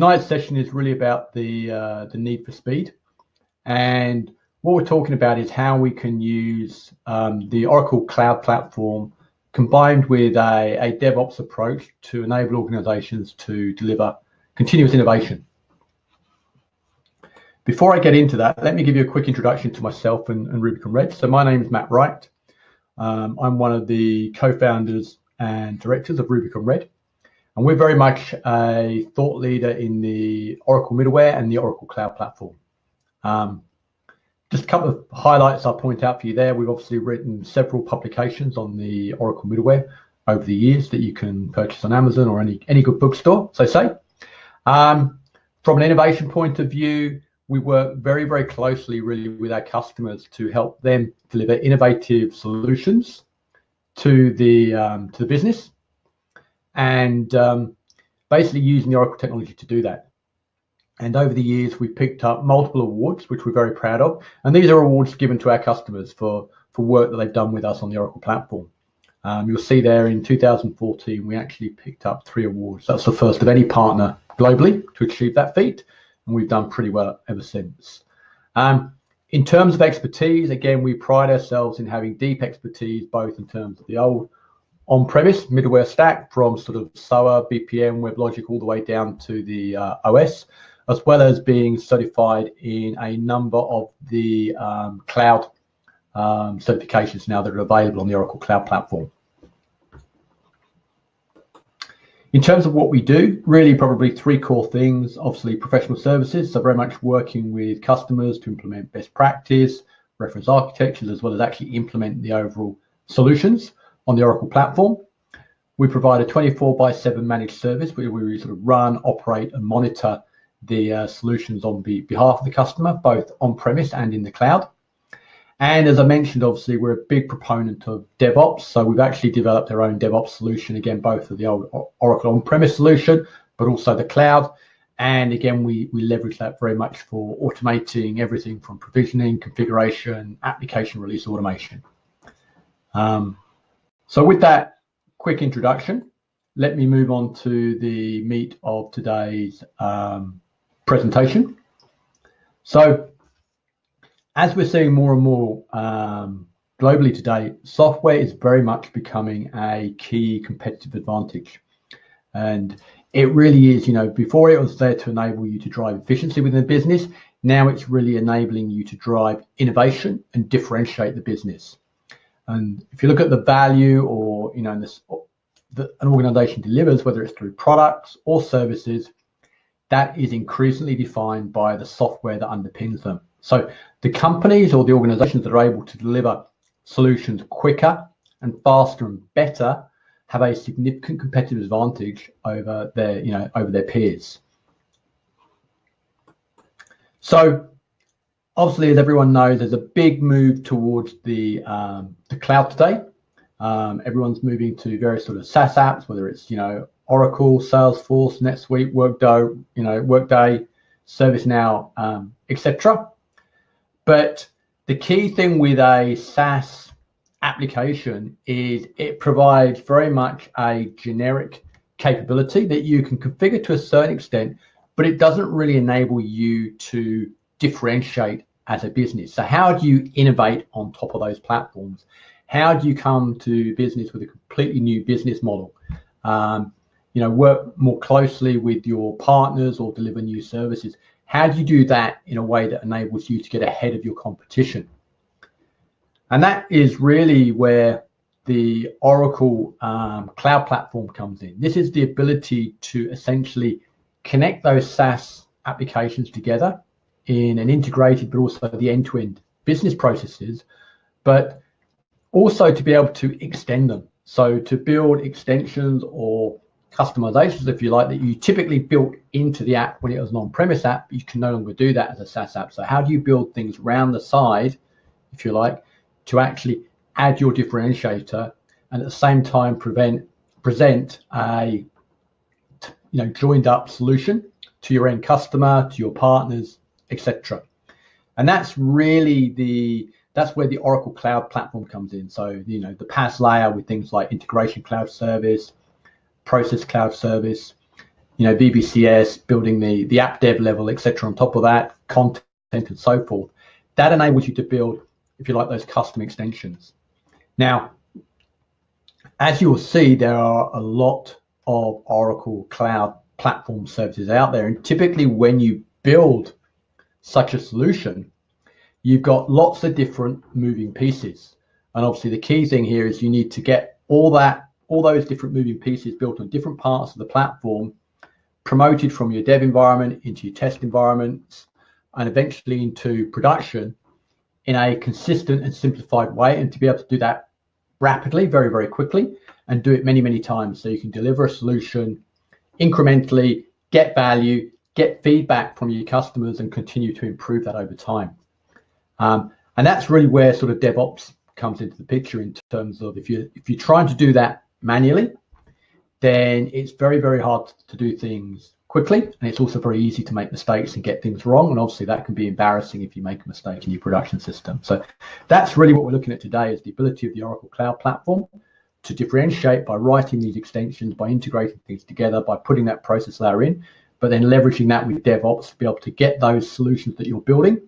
tonight's session is really about the need for speed, and what we're talking about is how we can use the Oracle Cloud Platform combined with a DevOps approach to enable organizations to deliver continuous innovation. Before I get into that, let me give you a quick introduction to myself and Rubicon Red. So my name is Matt Wright. I'm one of the co-founders and directors of Rubicon Red, and we're very much a thought leader in the Oracle middleware and the Oracle Cloud Platform. Just a couple of highlights I'll point out for you there. We've obviously written several publications on the Oracle middleware over the years that you can purchase on Amazon or any good bookstore, so say. From an innovation point of view, we work very, very closely really with our customers to help them deliver innovative solutions to the business, and basically using the Oracle technology to do that. And over the years, we've picked up multiple awards, which we're very proud of. And these are awards given to our customers for work that they've done with us on the Oracle platform. You'll see there in 2014, we actually picked up 3 awards. That's the first of any partner globally to achieve that feat. And we've done pretty well ever since. In terms of expertise, again, we pride ourselves in having deep expertise, both in terms of the old on-premise middleware stack from sort of SOA, BPM, WebLogic, all the way down to the OS, as well as being certified in a number of the cloud certifications now that are available on the Oracle Cloud Platform. In terms of what we do, really probably 3 core things. Obviously, professional services, so very much working with customers to implement best practice, reference architectures, as well as actually implement the overall solutions on the Oracle platform. We provide a 24/7 managed service where we sort of run, operate, and monitor the solutions on behalf of the customer, both on-premise and in the cloud. And as I mentioned, obviously, we're a big proponent of DevOps. So we've actually developed our own DevOps solution, again, both of the old Oracle on-premise solution, but also the cloud. And again, we leverage that very much for automating everything from provisioning, configuration, application release automation. So with that quick introduction, let me move on to the meat of today's presentation. So as we're seeing more and more globally today, software is very much becoming a key competitive advantage. And it really is, before it was there to enable you to drive efficiency within the business, now it's really enabling you to drive innovation and differentiate the business. And if you look at the value or, that an organization delivers, whether it's through products or services, that is increasingly defined by the software that underpins them. So the companies or the organizations that are able to deliver solutions quicker and faster and better have a significant competitive advantage over their peers. So obviously, as everyone knows, there's a big move towards the cloud today. Everyone's moving to various sort of SaaS apps, whether it's Oracle, Salesforce, NetSuite, Workday, ServiceNow, etc. But the key thing with a SaaS application is it provides very much a generic capability that you can configure to a certain extent, but it doesn't really enable you to differentiate as a business. So how do you innovate on top of those platforms? How do you come to business with a completely new business model? Work more closely with your partners or deliver new services. How do you do that in a way that enables you to get ahead of your competition? And that is really where the Oracle Cloud Platform comes in. This is the ability to essentially connect those SaaS applications together in an integrated, but also the end-to-end business processes, but also to be able to extend them. So to build extensions or customizations, if you like, that you typically built into the app when it was an on-premise app, you can no longer do that as a SaaS app. So how do you build things around the side, if you like, to actually add your differentiator and at the same time present a joined up solution to your end customer, to your partners, etc. And that's really that's where the Oracle Cloud Platform comes in. So the PaaS layer with things like Integration Cloud Service, Process Cloud Service, VBCS, building the app dev level, etc. on top of that, content and so forth. That enables you to build, if you like, those custom extensions. Now, as you'll see, there are a lot of Oracle Cloud Platform services out there. And typically when you build such a solution, you've got lots of different moving pieces. And obviously the key thing here is you need to get all those different moving pieces built on different parts of the platform, promoted from your dev environment into your test environments, and eventually into production in a consistent and simplified way, and to be able to do that rapidly, very, very quickly, and do it many, many times so you can deliver a solution incrementally, get value, get feedback from your customers, and continue to improve that over time. And that's really where sort of DevOps comes into the picture, in terms of if you're trying to do that manually, then it's very, very hard to do things quickly, and it's also very easy to make mistakes and get things wrong, and obviously that can be embarrassing if you make a mistake in your production system. So that's really what we're looking at today, is the ability of the Oracle Cloud Platform to differentiate by writing these extensions, by integrating things together, by putting that process layer in, but then leveraging that with DevOps to be able to get those solutions that you're building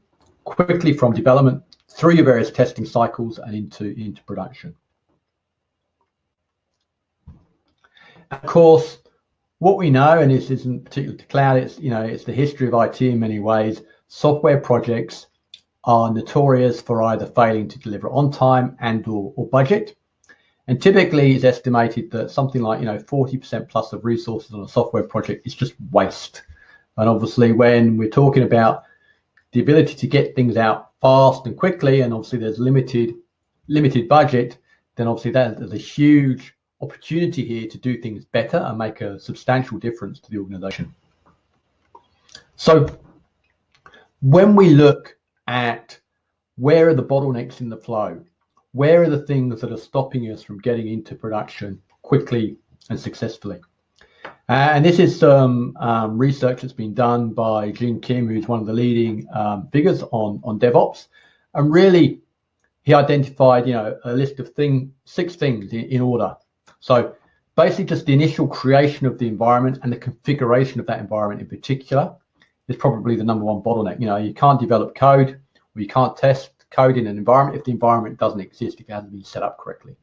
quickly from development through your various testing cycles and into production. Of course, what we know, and this isn't particular to cloud, it's the history of IT in many ways. Software projects are notorious for either failing to deliver on time and or budget. And typically it's estimated that something like 40% plus of resources on a software project is just waste. And obviously when we're talking about the ability to get things out fast and quickly, and obviously there's limited budget, then obviously there's a huge opportunity here to do things better and make a substantial difference to the organization. So when we look at where are the bottlenecks in the flow, where are the things that are stopping us from getting into production quickly and successfully? And this is some research that's been done by Jin Kim, who's one of the leading figures on DevOps. And really, he identified, a list of 6 things in order. So basically just the initial creation of the environment and the configuration of that environment in particular is probably the number one bottleneck. You can't develop code, or you can't test code in an environment if the environment doesn't exist, if it hasn't been set up correctly.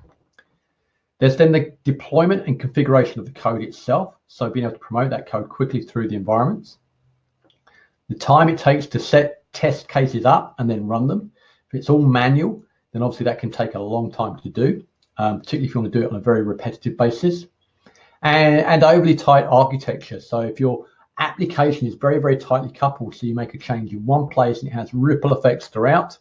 There's then the deployment and configuration of the code itself, so being able to promote that code quickly through the environments. The time it takes to set test cases up and then run them. If it's all manual, then obviously that can take a long time to do, particularly if you want to do it on a very repetitive basis. And overly tight architecture. So if your application is very, very tightly coupled, so you make a change in one place and it has ripple effects throughout,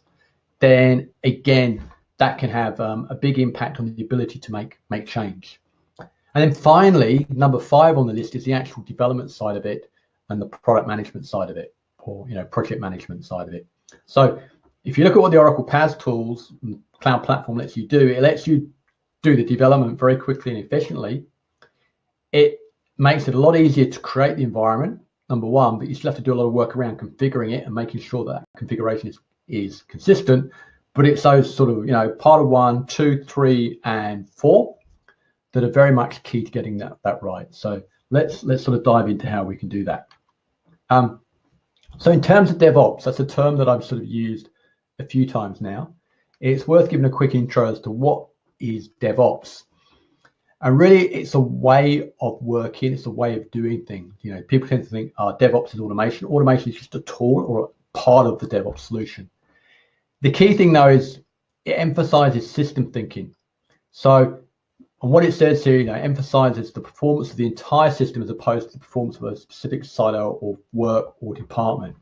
then again, that can have a big impact on the ability to make change. And then finally, number 5 on the list is the actual development side of it and the product management side of it, or project management side of it. So if you look at what the Oracle PaaS tools and Cloud Platform lets you do, it lets you do the development very quickly and efficiently. It makes it a lot easier to create the environment, number 1, but you still have to do a lot of work around configuring it and making sure that configuration is consistent. But it's those sort of, part of 1, 2, 3, and 4 that are very much key to getting that right. So let's sort of dive into how we can do that. So in terms of DevOps, that's a term that I've sort of used a few times now. It's worth giving a quick intro as to what is DevOps. And really, it's a way of working. It's a way of doing things. People tend to think DevOps is automation. Automation is just a tool or a part of the DevOps solution. The key thing, though, is it emphasizes system thinking. So, and what it says here, emphasizes the performance of the entire system as opposed to the performance of a specific silo or work or department.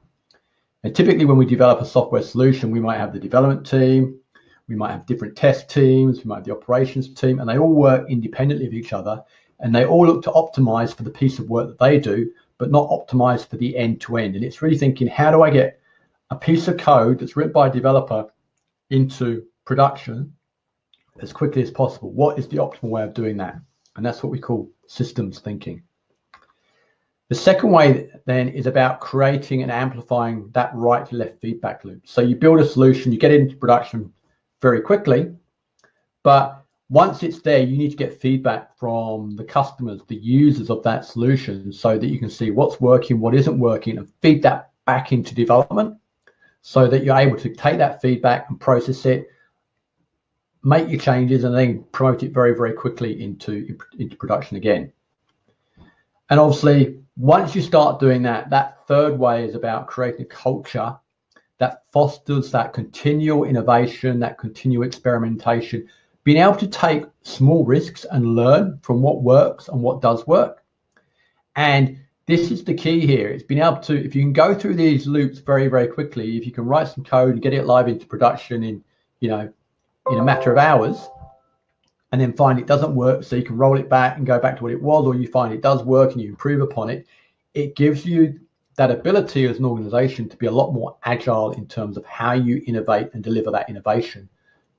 And typically, when we develop a software solution, we might have the development team, we might have different test teams, we might have the operations team, and they all work independently of each other, and they all look to optimize for the piece of work that they do, but not optimize for the end-to-end. And it's really thinking, how do I get a piece of code that's written by a developer into production as quickly as possible? What is the optimal way of doing that? And that's what we call systems thinking. The second way then is about creating and amplifying that right to left feedback loop. So you build a solution, you get it into production very quickly, but Once it's there, you need to get feedback from the customers, the users of that solution, so that you can see what's working, what isn't working, and feed that back into development so that you're able to take that feedback and process it, make your changes, and then promote it very, very quickly into production again. And obviously, once you start doing that, that third way is about creating a culture that fosters that continual innovation, that continual experimentation, being able to take small risks and learn from what works and what does work. And this is the key here. It's being able to, if you can go through these loops very, very quickly, if you can write some code and get it live into production in, in a matter of hours, and then find it doesn't work, so you can roll it back and go back to what it was, or you find it does work and you improve upon it, it gives you that ability as an organization to be a lot more agile in terms of how you innovate and deliver that innovation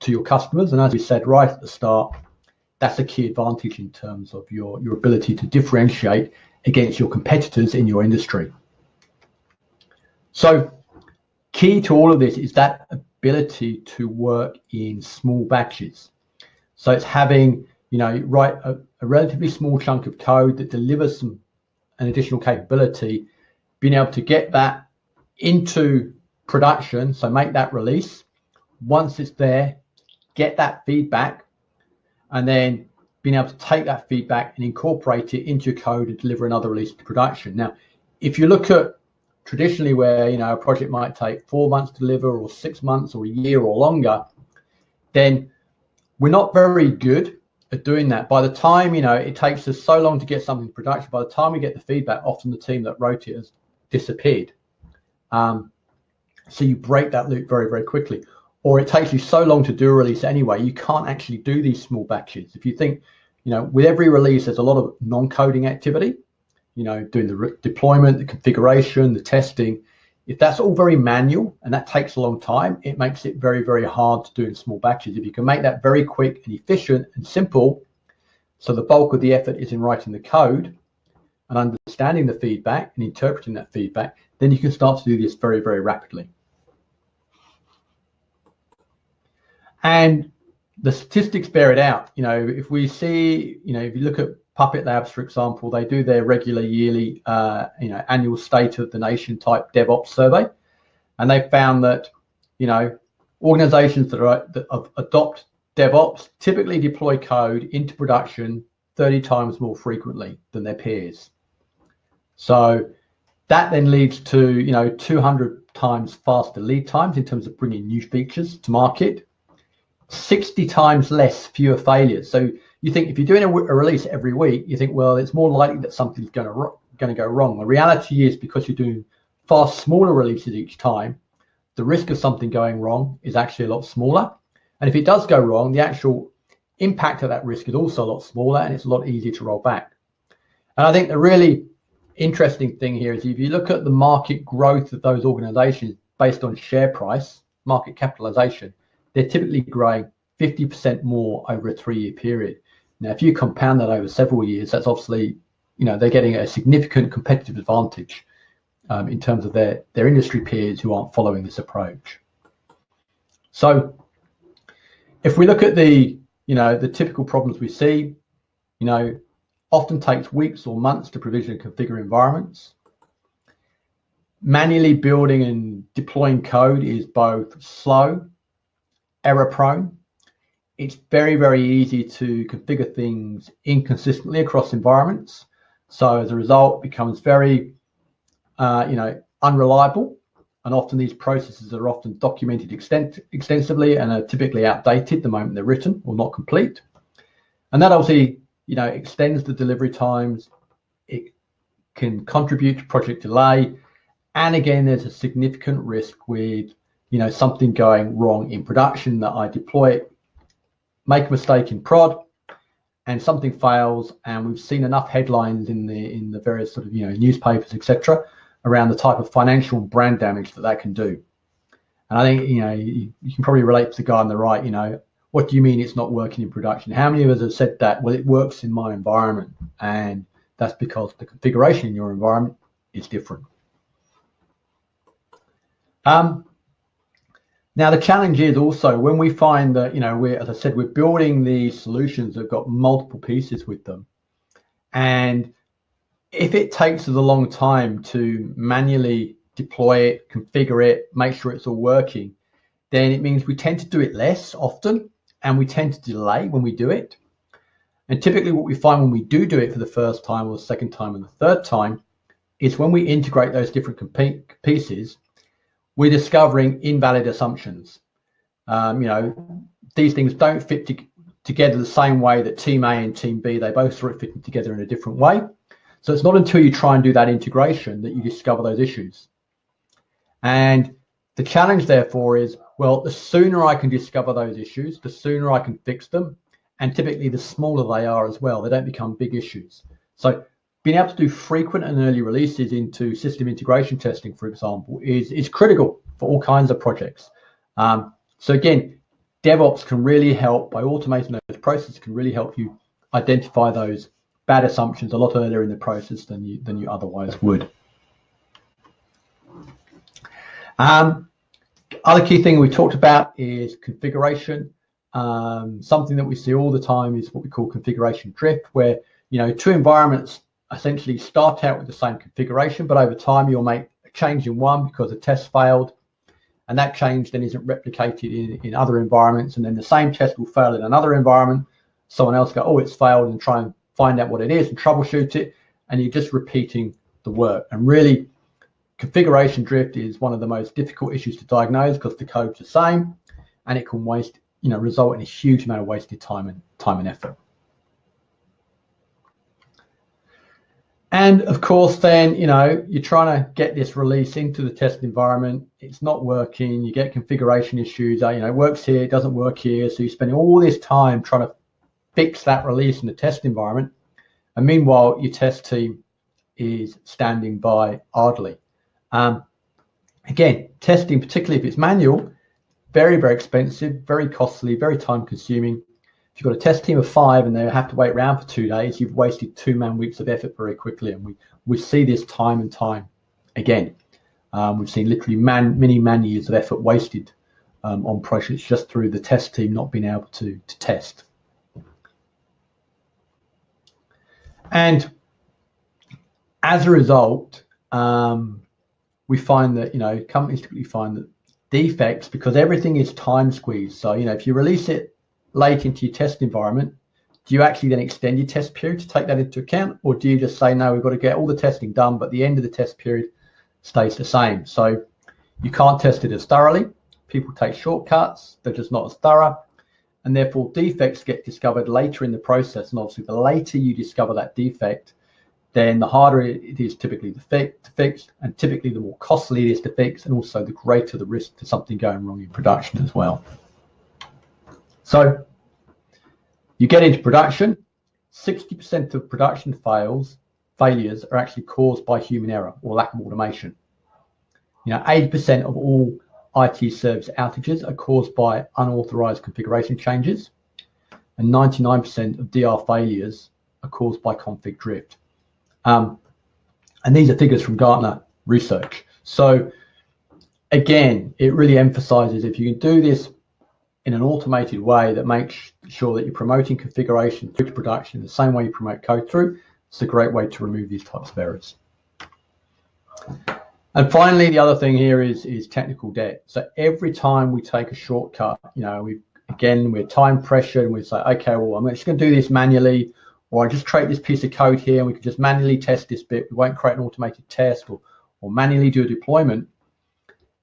to your customers. And as we said right at the start, that's a key advantage in terms of your ability to differentiate against your competitors in your industry. So key to all of this is that ability to work in small batches. So it's having, write a relatively small chunk of code that delivers an additional capability, being able to get that into production, so make that release. Once it's there, get that feedback, and then being able to take that feedback and incorporate it into your code and deliver another release to production. Now, if you look at traditionally where, a project might take 4 months to deliver, or 6 months, or a year or longer, then we're not very good at doing that. By the time, it takes us so long to get something to production, by the time we get the feedback, often the team that wrote it has disappeared. So you break that loop very, very quickly. Or it takes you so long to do a release anyway, you can't actually do these small batches. If you think, with every release, there's a lot of non-coding activity, doing the deployment, the configuration, the testing. If that's all very manual and that takes a long time, it makes it very, very hard to do in small batches. If you can make that very quick and efficient and simple, so the bulk of the effort is in writing the code and understanding the feedback and interpreting that feedback, then you can start to do this very, very rapidly. And the statistics bear it out. If we see, if you look at Puppet Labs, for example, they do their regular yearly, annual State of the Nation type DevOps survey, and they found that, organizations that adopt DevOps typically deploy code into production 30 times more frequently than their peers. So that then leads to, 200 times faster lead times in terms of bringing new features to market, 60 times fewer failures. So you think if you're doing a release every week, you think, well, it's more likely that something's going to go wrong. The reality is, because you're doing far smaller releases each time, the risk of something going wrong is actually a lot smaller. And if it does go wrong, the actual impact of that risk is also a lot smaller, and it's a lot easier to roll back. And I think the really interesting thing here is, if you look at the market growth of those organizations based on share price, market capitalization, they're typically growing 50% more over a 3-year period. Now, if you compound that over several years, that's obviously, they're getting a significant competitive advantage in terms of their industry peers who aren't following this approach. So if we look at the typical problems we see, often takes weeks or months to provision and configure environments. Manually building and deploying code is both slow, error prone. It's very, very easy to configure things inconsistently across environments. So as a result, it becomes very, unreliable. And often these processes are often documented extensively and are typically outdated the moment they're written or not complete. And that obviously, extends the delivery times. It can contribute to project delay. And again, there's a significant risk with, something going wrong in production, that I deploy it, make a mistake in prod, and something fails. And we've seen enough headlines in the various sort of, newspapers, etc., around the type of financial and brand damage that can do. And I think, you can probably relate to the guy on the right, what do you mean it's not working in production? How many of us have said that? Well, it works in my environment, and that's because the configuration in your environment is different. Now, the challenge is also when we find that, as I said, we're building these solutions that have got multiple pieces with them. And if it takes us a long time to manually deploy it, configure it, make sure it's all working, then it means we tend to do it less often and we tend to delay when we do it. And typically what we find when we do it for the first time or the second time and the third time is when we integrate those different pieces, we're discovering invalid assumptions. These things don't fit together the same way that team A and team B, they both sort of fit together in a different way. So it's not until you try and do that integration that you discover those issues. And the challenge therefore is, well, the sooner I can discover those issues, the sooner I can fix them. And typically the smaller they are as well, they don't become big issues. So being able to do frequent and early releases into system integration testing, for example, is critical for all kinds of projects. So again, DevOps can really help by automating those processes, can really help you identify those bad assumptions a lot earlier in the process than you otherwise would. Other key thing we talked about is configuration. Something that we see all the time is what we call configuration drift, where two environments essentially start out with the same configuration, but over time you'll make a change in one because a test failed, and that change then isn't replicated in other environments, and then the same test will fail in another environment. Someone else go, oh, it's failed, and try and find out what it is and troubleshoot it, and you're just repeating the work. And really, configuration drift is one of the most difficult issues to diagnose because the code's the same, and it can result in a huge amount of wasted time and effort. And of course, then, you're trying to get this release into the test environment. It's not working. You get configuration issues. It works here, it doesn't work here. So you're spending all this time trying to fix that release in the test environment. And meanwhile, your test team is standing by idly. Again, testing, particularly if it's manual, very, very expensive, very costly, very time consuming. If you've got a test team of 5 and they have to wait around for 2 days, you've wasted 2 man-weeks of effort very quickly. And we see this time and time again. We've seen literally many man-years of effort wasted on projects just through the test team not being able to test. And as a result, we find that, companies typically find that defects, because everything is time squeezed. So, if you release it late into your test environment, do you actually then extend your test period to take that into account? Or do you just say, no, we've got to get all the testing done, but the end of the test period stays the same? So you can't test it as thoroughly. People take shortcuts. They're just not as thorough. And therefore defects get discovered later in the process. And obviously the later you discover that defect, then the harder it is typically to fix, and typically the more costly it is to fix, and also the greater the risk for something going wrong in production as well. So you get into production, 60% of production failures are actually caused by human error or lack of automation. 80% of all IT service outages are caused by unauthorized configuration changes, and 99% of DR failures are caused by config drift. And these are figures from Gartner research. So again, it really emphasizes if you can do this in an automated way that makes sure that you're promoting configuration through to production in the same way you promote code through, it's a great way to remove these types of errors. And finally, the other thing here is technical debt. So every time we take a shortcut, we're time pressured and we say, okay, well, I'm just going to do this manually, or I just create this piece of code here and we can just manually test this bit. We won't create an automated test or manually do a deployment.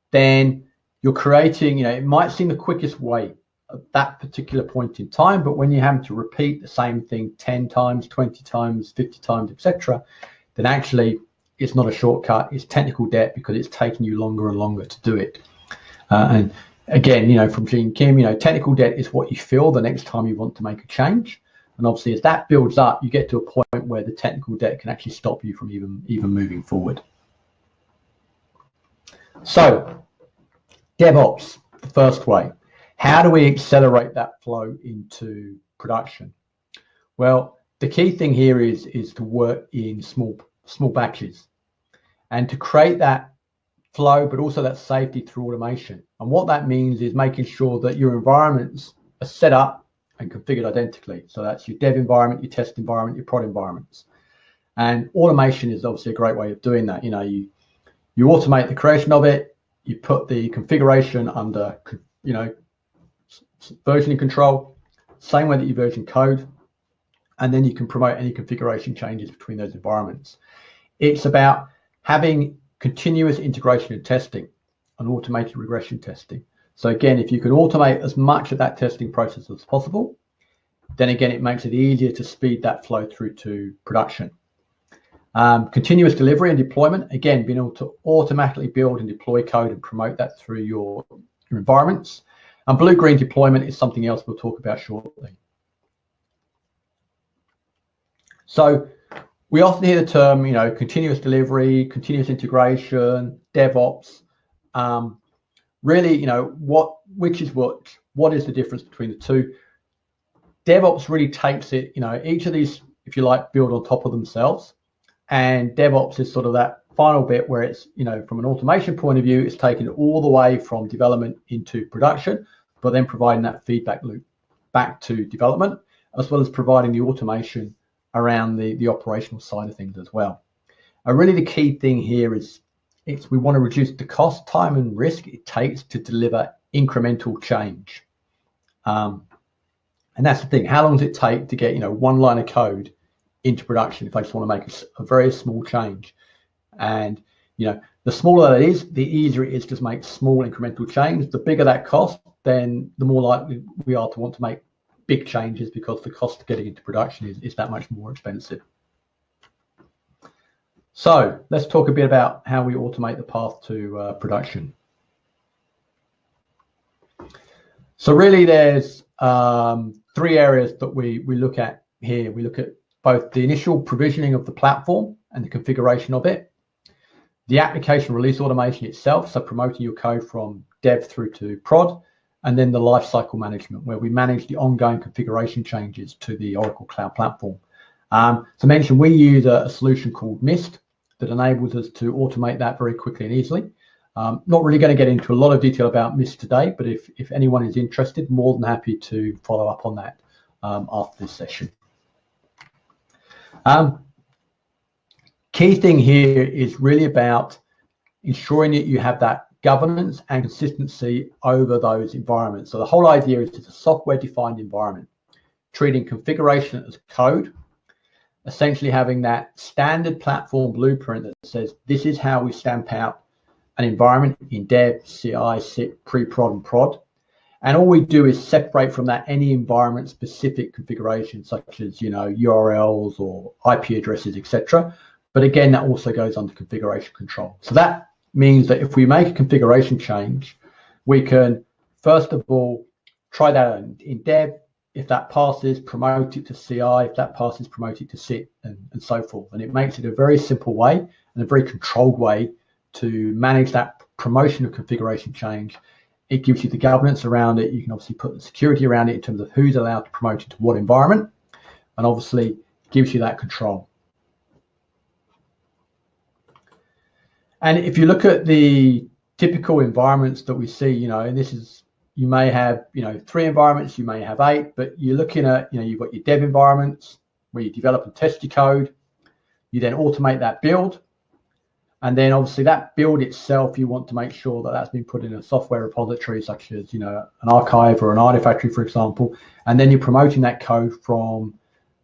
Then you're creating, it might seem the quickest way at that particular point in time, but when you have to repeat the same thing 10 times, 20 times, 50 times, etc., then actually it's not a shortcut, it's technical debt because it's taking you longer and longer to do it. And again, from Gene Kim, technical debt is what you feel the next time you want to make a change. And obviously as that builds up, you get to a point where the technical debt can actually stop you from even moving forward. So DevOps, the first way. How do we accelerate that flow into production? Well, the key thing here is to work in small batches and to create that flow, but also that safety through automation. And what that means is making sure that your environments are set up and configured identically. So that's your dev environment, your test environment, your prod environments. And automation is obviously a great way of doing that. You automate the creation of it, you put the configuration under, versioning control, same way that you version code, and then you can promote any configuration changes between those environments. It's about having continuous integration and testing and automated regression testing. So again, if you can automate as much of that testing process as possible, then again, it makes it easier to speed that flow through to production. Continuous delivery and deployment, again, being able to automatically build and deploy code and promote that through your environments. And blue-green deployment is something else we'll talk about shortly. So we often hear the term, continuous delivery, continuous integration, DevOps. Really, what is the difference between the two? DevOps really takes it, each of these, if you like, build on top of themselves. And DevOps is sort of that final bit where it's, from an automation point of view, it's taken all the way from development into production, but then providing that feedback loop back to development, as well as providing the automation around the operational side of things as well. And really the key thing here is we want to reduce the cost, time and risk it takes to deliver incremental change. And that's the thing, how long does it take to get, one line of code into production if I just want to make a very small change? And, the smaller that is, the easier it is to make small incremental change. The bigger that cost, then the more likely we are to want to make big changes because the cost of getting into production is that much more expensive. So let's talk a bit about how we automate the path to production. So really there's 3 areas that we look at here. We look at both the initial provisioning of the platform and the configuration of it, the application release automation itself, so promoting your code from dev through to prod, and then the lifecycle management, where we manage the ongoing configuration changes to the Oracle Cloud Platform. To mention, we use a solution called Mist that enables us to automate that very quickly and easily. Not really going to get into a lot of detail about Mist today, but if anyone is interested, more than happy to follow up on that after this session. Key thing here is really about ensuring that you have that governance and consistency over those environments. So the whole idea is it's a software-defined environment, treating configuration as code, essentially having that standard platform blueprint that says this is how we stamp out an environment in dev, CI, SIP, pre-prod and prod. And all we do is separate from that any environment specific configuration such as URLs or IP addresses, etc. But again, that also goes under configuration control. So that means that if we make a configuration change, we can first of all try that in dev. If that passes, promote it to CI. If that passes, promote it to SIP and so forth. And it makes it a very simple way and a very controlled way to manage that promotion of configuration change. It gives you the governance around it. You can obviously put the security around it in terms of who's allowed to promote it to what environment, and obviously gives you that control. And if you look at the typical environments that we see, and this is, you may have, 3 environments, you may have 8, but you're looking at, you've got your dev environments where you develop and test your code. You then automate that build. And then obviously that build itself, you want to make sure that that's been put in a software repository such as, an archive or an Artifactory, for example. And then you're promoting that code from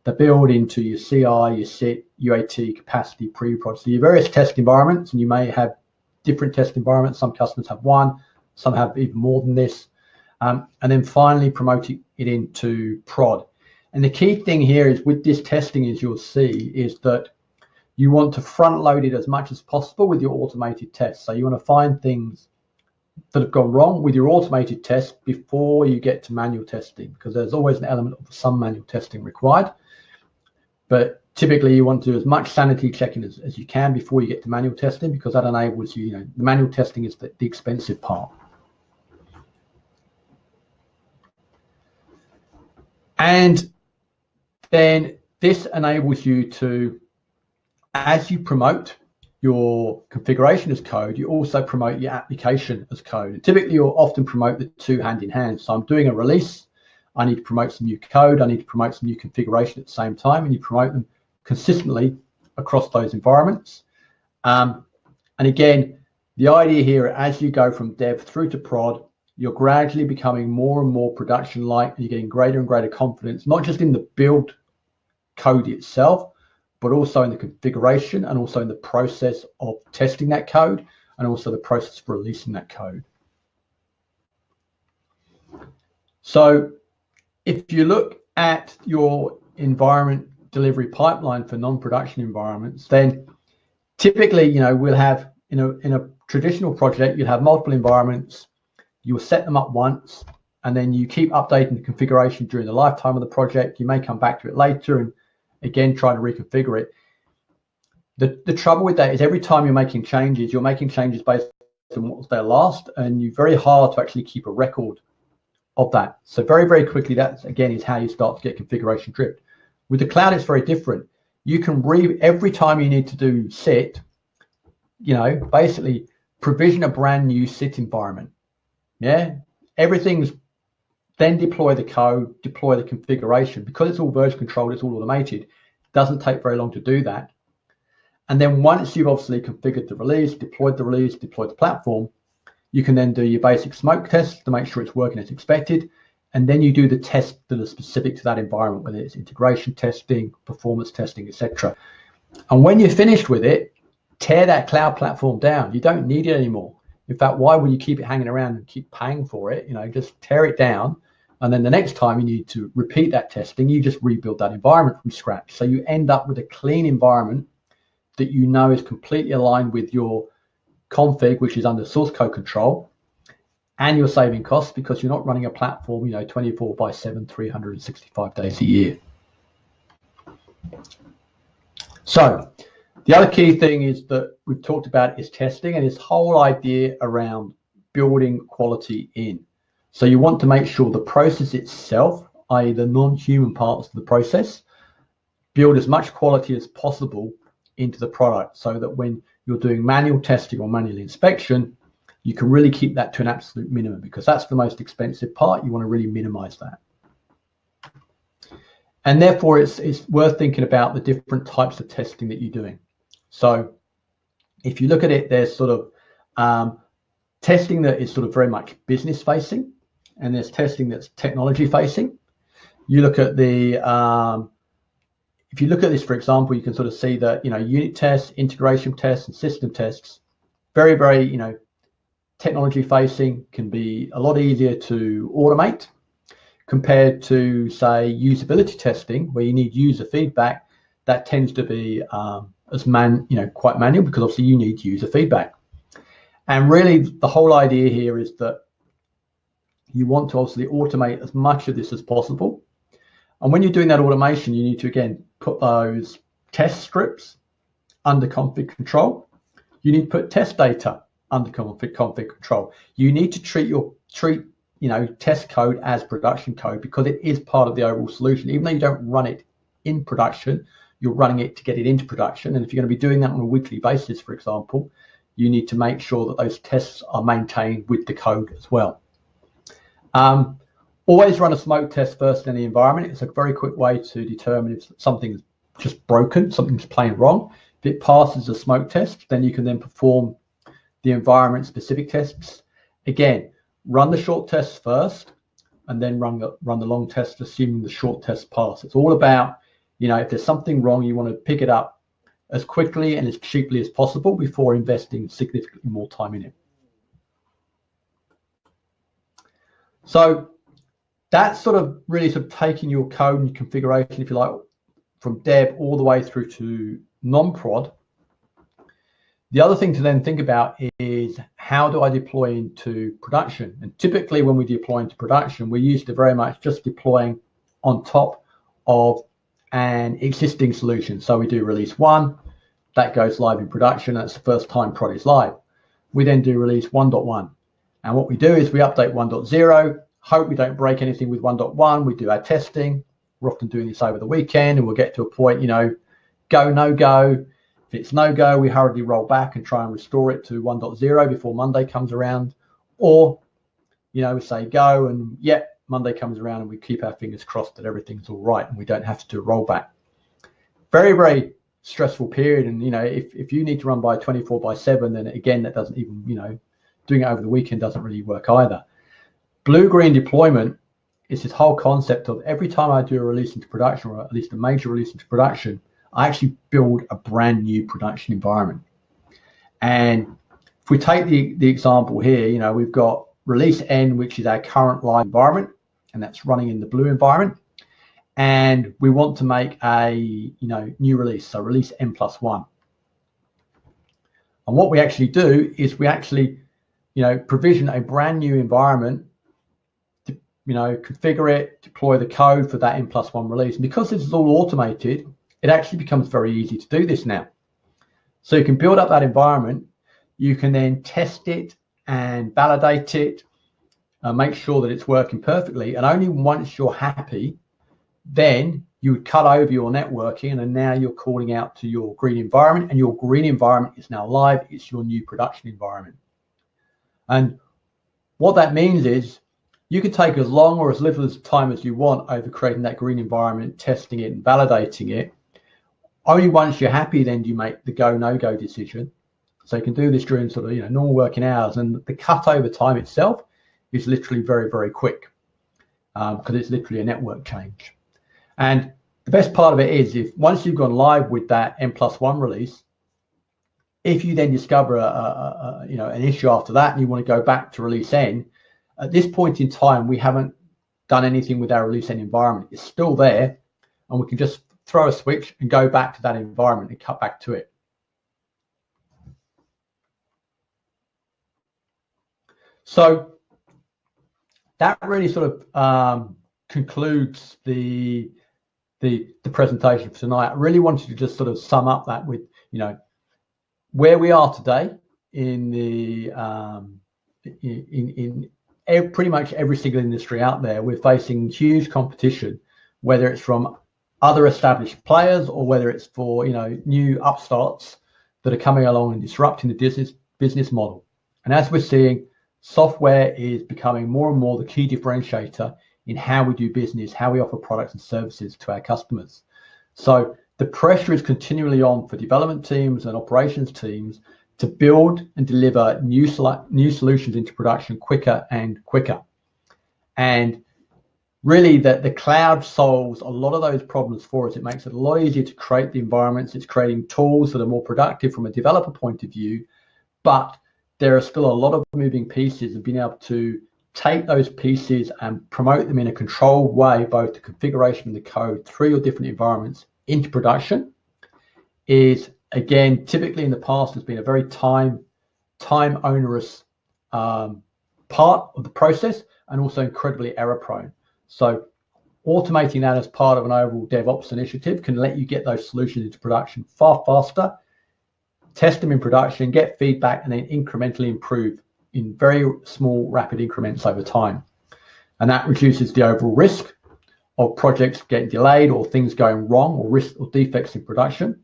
the build into your CI, your SIT, UAT, capacity, pre-prod. So your various test environments, and you may have different test environments. Some customers have 1, some have even more than this. And then finally promoting it into prod. And the key thing here is with this testing, as you'll see, is that you want to front load it as much as possible with your automated tests. So you want to find things that have gone wrong with your automated test before you get to manual testing, because there's always an element of some manual testing required. But typically you want to do as much sanity checking as you can before you get to manual testing, because that enables you, the manual testing is the expensive part. And then this enables you to, as you promote, your configuration as code, you also promote your application as code. Typically, you'll often promote the two hand in hand. So I'm doing a release, I need to promote some new code, I need to promote some new configuration at the same time, and you promote them consistently across those environments. And again, the idea here, as you go from dev through to prod, you're gradually becoming more and more production-like, and you're getting greater and greater confidence, not just in the build code itself, but also in the configuration and also in the process of testing that code and also the process for releasing that code. So if you look at your environment delivery pipeline for non-production environments, then typically, we'll have in a traditional project, you'll have multiple environments. You'll set them up once, and then you keep updating the configuration during the lifetime of the project. You may come back to it later and again try to reconfigure it. The trouble with that is every time you're making changes based on what was there last, and you're very hard to actually keep a record of that. So very, very quickly, that again is how you start to get configuration drift. With the cloud, it's very different. You can every time you need to do sit, basically provision a brand new sit environment. Yeah, everything's then deploy the code, deploy the configuration. Because it's all version controlled, it's all automated. It doesn't take very long to do that. And then once you've obviously configured the release, deployed the platform, you can then do your basic smoke tests to make sure it's working as expected. And then you do the tests that are specific to that environment, whether it's integration testing, performance testing, etc. And when you're finished with it, tear that cloud platform down. You don't need it anymore. In fact, why would you keep it hanging around and keep paying for it? Just tear it down. And then the next time you need to repeat that testing, you just rebuild that environment from scratch. So you end up with a clean environment that is completely aligned with your config, which is under source code control, and you're saving costs because you're not running a platform, 24/7, 365 days a year. So the other key thing is that we've talked about is testing, and this whole idea around building quality in. So you want to make sure the process itself, i.e. the non-human parts of the process, build as much quality as possible into the product so that when you're doing manual testing or manual inspection, you can really keep that to an absolute minimum, because that's the most expensive part. You want to really minimize that. And therefore, it's worth thinking about the different types of testing that you're doing. So if you look at it, there's sort of testing that is sort of very much business facing, and there's testing that's technology facing. You look at if you look at this, for example, you can sort of see that, unit tests, integration tests, and system tests, very, very, technology facing, can be a lot easier to automate compared to, say, usability testing, where you need user feedback. That tends to be quite manual, because obviously you need user feedback. And really the whole idea here is that you want to obviously automate as much of this as possible. And when you're doing that automation, you need to, again, put those test scripts under config control. You need to put test data under config control. You need to treat test code as production code, because it is part of the overall solution. Even though you don't run it in production, you're running it to get it into production. And if you're going to be doing that on a weekly basis, for example, you need to make sure that those tests are maintained with the code as well. Always run a smoke test first in the environment. It's a very quick way to determine if something's just broken, something's plain wrong. If it passes a smoke test, then you can then perform the environment specific tests. Again, run the short tests first, and then run the long test, assuming the short tests pass. It's all about, if there's something wrong, you want to pick it up as quickly and as cheaply as possible before investing significantly more time in it. So that's sort of really taking your code and configuration, if you like, from dev all the way through to non-prod. The other thing to then think about is, how do I deploy into production? And typically when we deploy into production, we're used to very much just deploying on top of an existing solution. So we do release 1, that goes live in production. That's the first time prod is live. We then do release 1.1. And what we do is we update 1.0, hope we don't break anything with 1.1. We do our testing. We're often doing this over the weekend, and we'll get to a point, go, no go. If it's no go, we hurriedly roll back and try and restore it to 1.0 before Monday comes around. Or, you know, we say go, and Monday comes around and we keep our fingers crossed that everything's all right and we don't have to do a rollback. Very, very stressful period. And, you know, if you need to run by 24/7, then again, that doesn't even, you know, doing it over the weekend doesn't really work either. Blue-green deployment is this whole concept of every time I do a release into production, or at least a major release into production, I actually build a brand new production environment. And if we take the example here, you know, we've got release N, which is our current live environment, and that's running in the blue environment. And we want to make a, you know, new release, so release N+1. And what we actually do is we actually, you know, provision a brand new environment, to, you know, configure it, deploy the code for that N+1 release. And because this is all automated, it actually becomes very easy to do this now. So you can build up that environment, you can then test it and validate it, make sure that it's working perfectly. And only once you're happy, then you would cut over your networking, and then now you're calling out to your green environment, and your green environment is now live. It's your new production environment. And what that means is you can take as long or as little as time as you want over creating that green environment, testing it and validating it. Only once you're happy, then do you make the go, no go decision. So you can do this during sort of, you know, normal working hours, and the cut over time itself is literally very, very quick because it's literally a network change. And the best part of it is, if once you've gone live with that N+1 release, if you then discover you know, an issue after that and you want to go back to release N, at this point in time, we haven't done anything with our release N environment. It's still there, and we can just throw a switch and go back to that environment and cut back to it. So that really sort of concludes the presentation for tonight. I really wanted to just sort of sum up that with, you know, where we are today in the pretty much every single industry out there. We're facing huge competition, whether it's from other established players or whether it's for, you know, new upstarts that are coming along and disrupting the business model. And as we're seeing, software is becoming more and more the key differentiator in how we do business, how we offer products and services to our customers. So the pressure is continually on for development teams and operations teams to build and deliver new solutions into production quicker and quicker. And really, the cloud solves a lot of those problems for us. It makes it a lot easier to create the environments. It's creating tools that are more productive from a developer point of view, but there are still a lot of moving pieces, and being able to take those pieces and promote them in a controlled way, both the configuration and the code through your different environments into production, is, again, typically in the past has been a very time onerous part of the process, and also incredibly error prone. So automating that as part of an overall DevOps initiative can let you get those solutions into production far faster, test them in production, get feedback, and then incrementally improve in very small, rapid increments over time. And that reduces the overall risk of projects getting delayed or things going wrong, or risk or defects in production.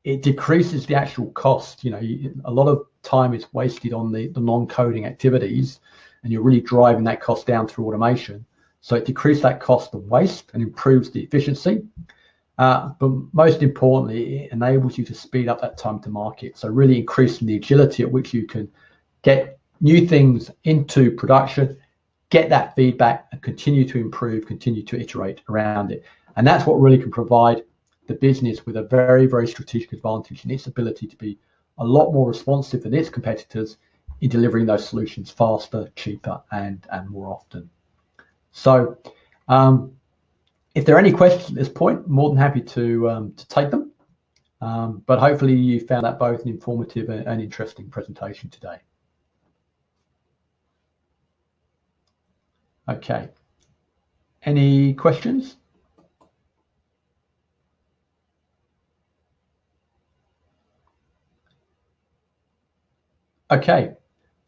It decreases the actual cost. You know, a lot of time is wasted on the non-coding activities, and you're really driving that cost down through automation. So it decreases that cost and waste and improves the efficiency. But most importantly, it enables you to speed up that time to market. So really increasing the agility at which you can get new things into production, get that feedback, and continue to improve, continue to iterate around it. And that's what really can provide the business with a very, very strategic advantage in its ability to be a lot more responsive than its competitors in delivering those solutions faster, cheaper, and more often. So if there are any questions at this point, more than happy to take them. But hopefully you found that both an informative and interesting presentation today. Okay. Any questions? Okay.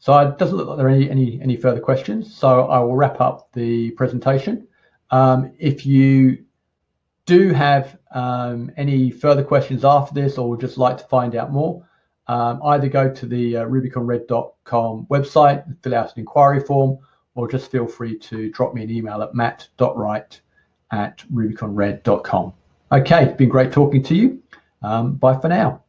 So it doesn't look like there are any further questions. So I will wrap up the presentation. If you do have any further questions after this, or would just like to find out more, either go to the rubiconred.com website and fill out an inquiry form, or just feel free to drop me an email at matt.wright@rubiconred.com. Okay, it's been great talking to you. Bye for now.